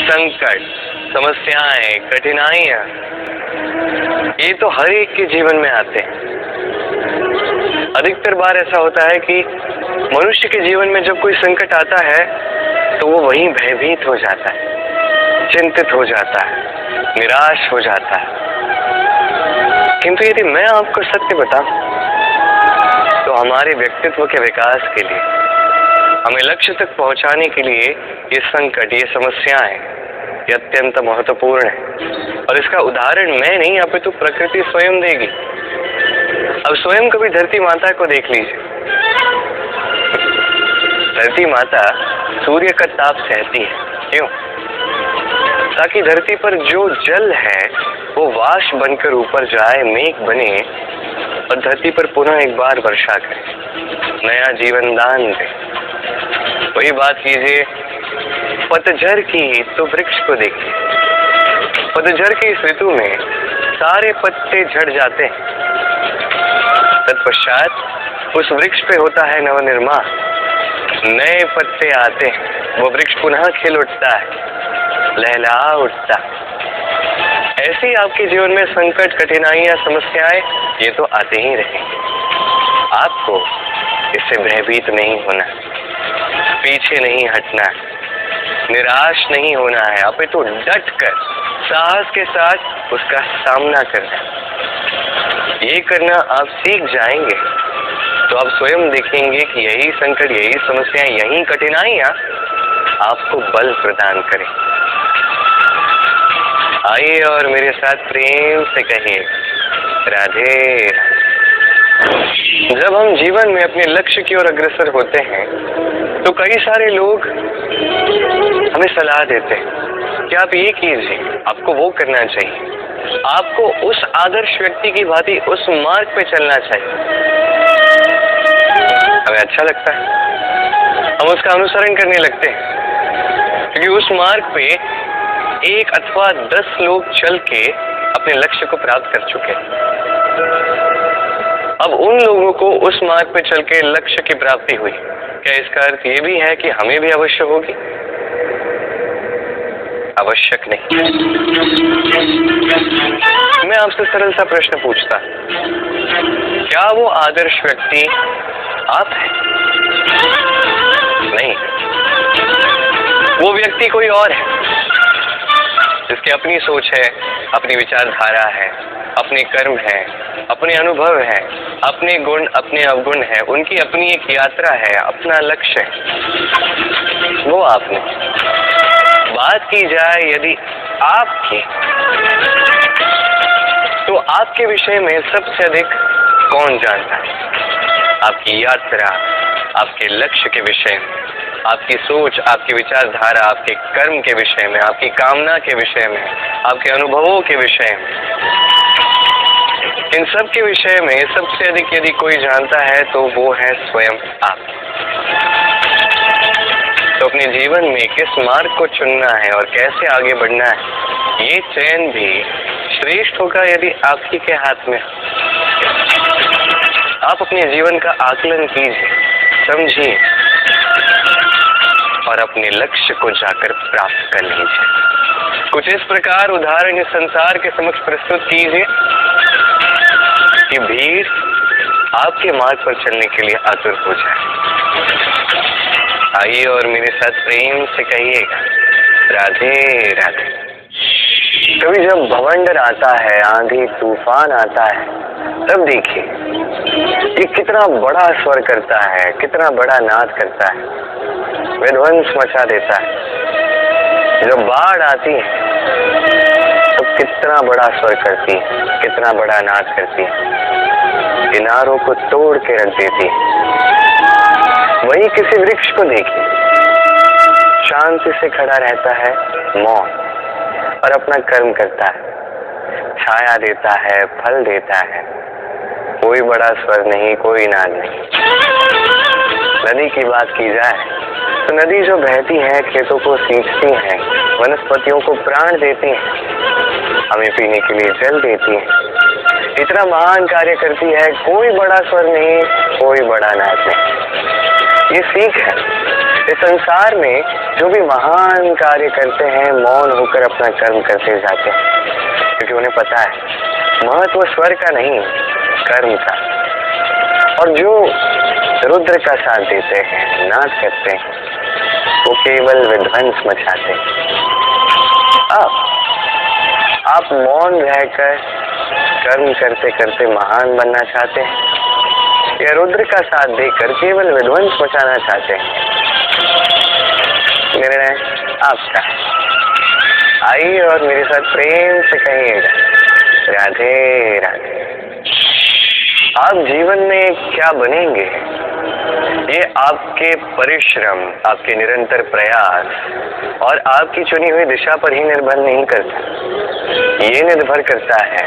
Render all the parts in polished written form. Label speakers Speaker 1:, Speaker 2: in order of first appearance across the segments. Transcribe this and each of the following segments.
Speaker 1: संकट, समस्याएं, कठिनाइयां, ये तो हर एक के जीवन में आते हैं। अधिकतर बार ऐसा होता है कि मनुष्य के जीवन में जब कोई संकट आता है तो वो वहीं भयभीत हो जाता है, चिंतित हो जाता है, निराश हो जाता है। किंतु यदि मैं आपको सत्य बताऊं तो हमारे व्यक्तित्व के विकास के लिए, हमें लक्ष्य तक पहुंचाने के लिए ये संकट, ये समस्याएं, ये अत्यंत महत्वपूर्ण है। और इसका उदाहरण मैं नहीं, अपितु प्रकृति स्वयं देगी। अब स्वयं कभी धरती माता को देख लीजिए। धरती माता सूर्य का ताप सहती है, क्यों? ताकि धरती पर जो जल है वो वाष्प बनकर ऊपर जाए, मेघ बने और धरती पर पुनः एक बार वर्षा करे, नया जीवन दान दे। वही बात कीजिए पतझड़ की, तो वृक्ष को देखिए। पतझड़ की इस ऋतु में सारे पत्ते झड़ जाते हैं, तत्पश्चात उस वृक्ष पे होता है नवनिर्माण, नए पत्ते आते हैं, वो वृक्ष पुनः खिल उठता है, लहलहा उठता है। ऐसे ही आपके जीवन में संकट, कठिनाइयां, समस्याएं ये तो आते ही रहेंगे। आपको इससे भयभीत नहीं होना, पीछे नहीं हटना, निराश नहीं होना है, अपितु डट कर साहस के साथ उसका सामना करना। ये करना आप सीख जाएंगे तो आप स्वयं देखेंगे कि यही संकट, यही समस्याएं, यही कठिनाइयां आपको बल प्रदान करें। आइए और मेरे साथ प्रेम से कहिए राधे राधे। जब हम जीवन में अपने लक्ष्य की ओर अग्रसर होते हैं तो कई सारे लोग हमें सलाह देते हैं कि आप ये कीजिए, आपको वो करना चाहिए, आपको उस आदर्श व्यक्ति की भांति उस मार्ग पे चलना चाहिए। हमें अच्छा लगता है, हम उसका अनुसरण करने लगते हैं, क्योंकि उस मार्ग पे 1 अथवा 10 लोग चल के अपने लक्ष्य को प्राप्त कर चुके हैं। अब उन लोगों को उस मार्ग पे चल के लक्ष्य की प्राप्ति हुई, क्या इसका अर्थ ये भी है कि हमें भी अवश्य होगी? आवश्यक नहीं। मैं आपसे सरल सा प्रश्न पूछता, क्या वो आदर्श व्यक्ति आप हैं? नहीं, वो व्यक्ति कोई और है, जिसकी अपनी सोच है, अपनी विचारधारा है, अपने कर्म है, अपने अनुभव है, अपने गुण, अपने अवगुण है, उनकी अपनी एक यात्रा है, अपना लक्ष्य है। वो आपने बात की जाए यदि आपकी, तो आपके विषय में सबसे अधिक कौन जानता है? आपकी यात्रा, आपके लक्ष्य के विषय में, आपकी सोच, आपकी विचारधारा, आपके कर्म के विषय में, आपकी कामना के विषय में, आपके अनुभवों के विषय में, इन सब के विषय में सबसे अधिक यदि कोई जानता है तो वो है स्वयं आप। तो अपने जीवन में किस मार्ग को चुनना है और कैसे आगे बढ़ना है, ये चयन भी श्रेष्ठ होगा यदि आपकी के हाथ में। आप अपने जीवन का आकलन कीजिए, समझिए और अपने लक्ष्य को जाकर प्राप्त कर लीजिए। कुछ इस प्रकार उदाहरण इस संसार के समक्ष प्रस्तुत कीजिए कि भीड़ आपके मार्ग पर चलने के लिए आतुर हो जाए। आइए और मेरे साथ प्रेम से कहिएगा राधे राधे। कभी जब भवंडर आता है, आंधी तूफान आता है, तब देखिए ये कितना बड़ा स्वर करता है, कितना बड़ा नाद करता है, विध्वंस मचा देता है। जब बाढ़ आती है तो कितना बड़ा स्वर करती है, कितना बड़ा नाद करती है, किनारों को तोड़ के रख देती है। वही किसी वृक्ष को देखिए, शांति से खड़ा रहता है, मौन, और अपना कर्म करता है, छाया देता है, फल देता है, कोई बड़ा स्वर नहीं, कोई नाद नहीं। नदी की बात की जाए तो नदी जो बहती है, खेतों को सींचती है, वनस्पतियों को प्राण देती है, हमें पीने के लिए जल देती है, इतना महान कार्य करती है, कोई बड़ा स्वर नहीं, कोई बड़ा नाद नहीं। ये सीख है, इस संसार में जो भी महान कार्य करते हैं मौन होकर अपना कर्म करते जाते हैं, क्योंकि उन्हें पता है महत्व स्वर का नहीं कर्म का। और जो रुद्र का साथ देते हैं, नाच करते हैं, वो केवल विध्वंस मचाते हैं। आप मौन रहकर कर्म करते करते महान बनना चाहते हैं या रुद्र का साथ देकर केवल विध्वंस मचाना चाहते हैं? निर्णय आपका है। आइए और मेरे साथ प्रेम से कहिएगा, राधे राधे। आप जीवन में क्या बनेंगे ये आपके परिश्रम, आपके निरंतर प्रयास और आपकी चुनी हुई दिशा पर ही निर्भर नहीं करता। ये निर्भर करता है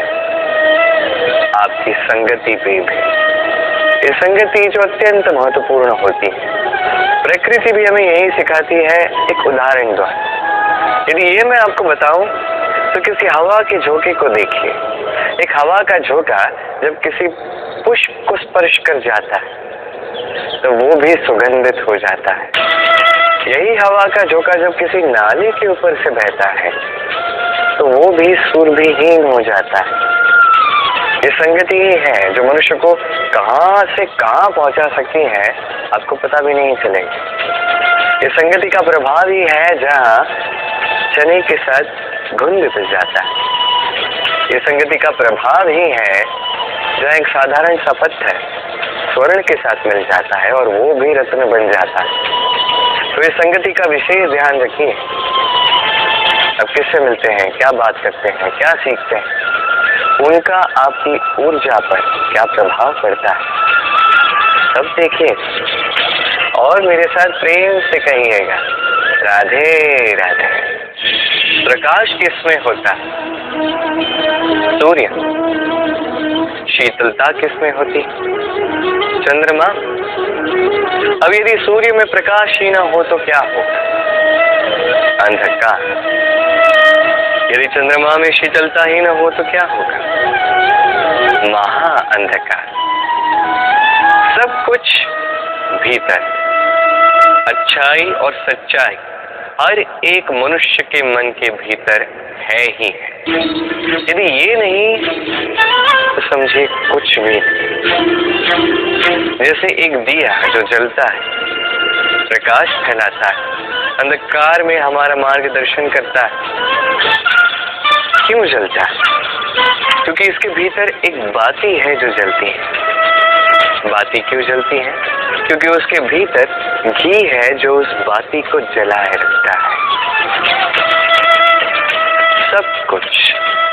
Speaker 1: आपकी संगति पे भी। ये संगति जो अत्यंत महत्वपूर्ण होती है। प्रकृति भी हमें यही सिखाती है एक उदाहरण द्वारा। यदि ये मैं आपको बताऊं तो किसी हवा के झोंके को देखिए। एक हवा का झोंका जब किसी पुष्प को स्पर्श कर जाता है तो वो भी सुगंधित हो जाता है। यही हवा का झोंका जब किसी नाले के ऊपर से बहता है तो वो भी सुरभिहीन हो जाता है। ये संगति ही है जो मनुष्य को कहां से कहां पहुंचा सकती है, आपको पता भी नहीं चलेगा। ये संगति का प्रभाव ही है जहां चने के साथ घुन पिस जाता है। ये संगति का प्रभाव ही है जहां एक साधारण सा पत्थर स्वर्ण के साथ मिल जाता है और वो भी रत्न बन जाता है। तो इस संगति का विशेष ध्यान रखिए। अब किससे मिलते हैं, क्या बात करते हैं, क्या सीखते हैं, उनका आपकी ऊर्जा पर क्या प्रभाव पड़ता है, सब देखिए और मेरे साथ प्रेम से कहिएगा, राधे राधे। प्रकाश किसमें होता है? सूर्य। शीतलता किसमें होती? चंद्रमा। अब यदि सूर्य में प्रकाश ही न हो तो क्या होगा? अंधकार। यदि चंद्रमा में शीतलता ही न हो तो क्या होगा? महा अंधकार। सब कुछ भीतर, अच्छाई और सच्चाई हर एक मनुष्य के मन के भीतर है ही है। यदि ये नहीं तो समझिए कुछ भी। जैसे एक दिया जो जलता है, प्रकाश फैलाता है, अंधकार में हमारा मार्गदर्शन करता है। क्यों जलता है? क्योंकि इसके भीतर एक बाती है जो जलती है। बाती क्यों जलती है? क्योंकि उसके भीतर घी है जो उस बाती को जलाए रखता है। सब कुछ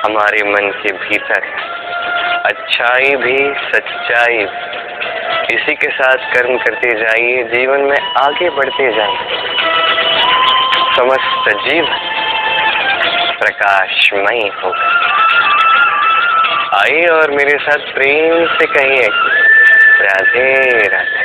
Speaker 1: हमारे मन के भीतर है, अच्छाई भी सच्चाई भी। इसी के साथ कर्म करते जाइए, जीवन में आगे बढ़ते जाइए। समस्त जीवन प्रकाशमय होगा। आइए और मेरे साथ प्रेम से कहिए, राधे राधे।